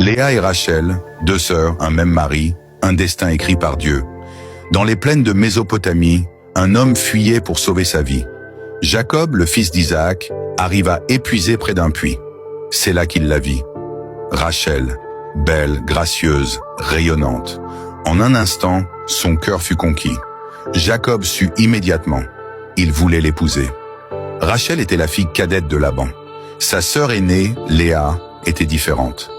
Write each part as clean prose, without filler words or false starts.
Léa et Rachel, deux sœurs, un même mari, un destin écrit par Dieu. Dans les plaines de Mésopotamie, un homme fuyait pour sauver sa vie. Jacob, le fils d'Isaac, arriva épuisé près d'un puits. C'est là qu'il la vit. Rachel, belle, gracieuse, rayonnante. En un instant, son cœur fut conquis. Jacob sut immédiatement. Il voulait l'épouser. Rachel était la fille cadette de Laban. Sa sœur aînée, Léa, était différente.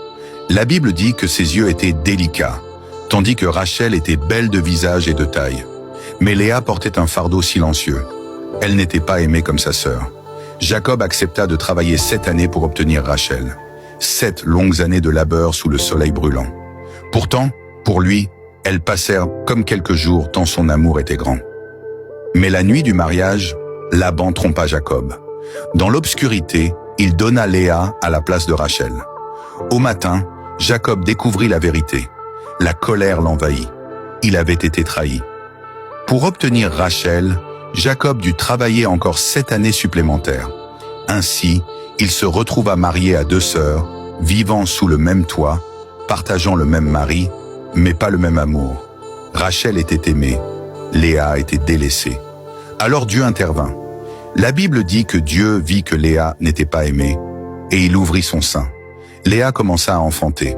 La Bible dit que ses yeux étaient délicats, tandis que Rachel était belle de visage et de taille. Mais Léa portait un fardeau silencieux. Elle n'était pas aimée comme sa sœur. Jacob accepta de travailler 7 années pour obtenir Rachel. 7 longues années de labeur sous le soleil brûlant. Pourtant, pour lui, elles passèrent comme quelques jours tant son amour était grand. Mais la nuit du mariage, Laban trompa Jacob. Dans l'obscurité, il donna Léa à la place de Rachel. Au matin, Jacob découvrit la vérité. La colère l'envahit. Il avait été trahi. Pour obtenir Rachel, Jacob dut travailler encore 7 années supplémentaires. Ainsi, il se retrouva marié à 2 sœurs, vivant sous le même toit, partageant le même mari, mais pas le même amour. Rachel était aimée, Léa était délaissée. Alors Dieu intervint. La Bible dit que Dieu vit que Léa n'était pas aimée, et il ouvrit son sein. Léa commença à enfanter.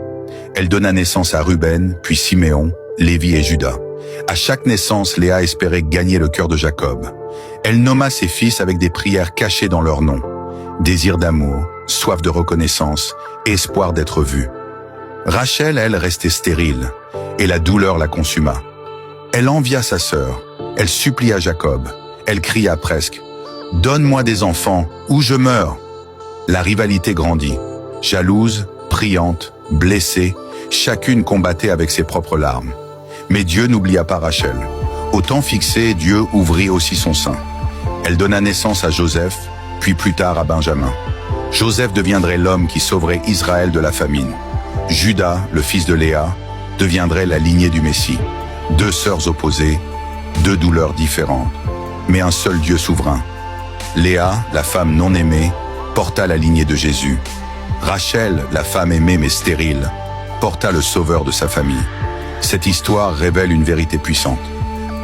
Elle donna naissance à Ruben, puis Siméon, Lévi et Juda. À chaque naissance, Léa espérait gagner le cœur de Jacob. Elle nomma ses fils avec des prières cachées dans leur nom. Désir d'amour, soif de reconnaissance, espoir d'être vue. Rachel, elle, restait stérile, et la douleur la consuma. Elle envia sa sœur, elle supplia Jacob, elle cria presque « Donne-moi des enfants, ou je meurs !» La rivalité grandit. Jalouse, priante, blessée, chacune combattait avec ses propres larmes. Mais Dieu n'oublia pas Rachel. Au temps fixé, Dieu ouvrit aussi son sein. Elle donna naissance à Joseph, puis plus tard à Benjamin. Joseph deviendrait l'homme qui sauverait Israël de la famine. Judas, le fils de Léa, deviendrait la lignée du Messie. 2 sœurs opposées, 2 douleurs différentes, mais un seul Dieu souverain. Léa, la femme non aimée, porta la lignée de Jésus. Rachel, la femme aimée mais stérile, porta le sauveur de sa famille. Cette histoire révèle une vérité puissante.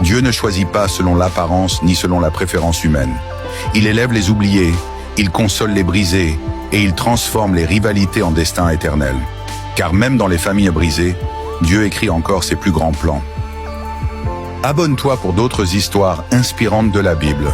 Dieu ne choisit pas selon l'apparence ni selon la préférence humaine. Il élève les oubliés, il console les brisés et il transforme les rivalités en destin éternel. Car même dans les familles brisées, Dieu écrit encore ses plus grands plans. Abonne-toi pour d'autres histoires inspirantes de la Bible.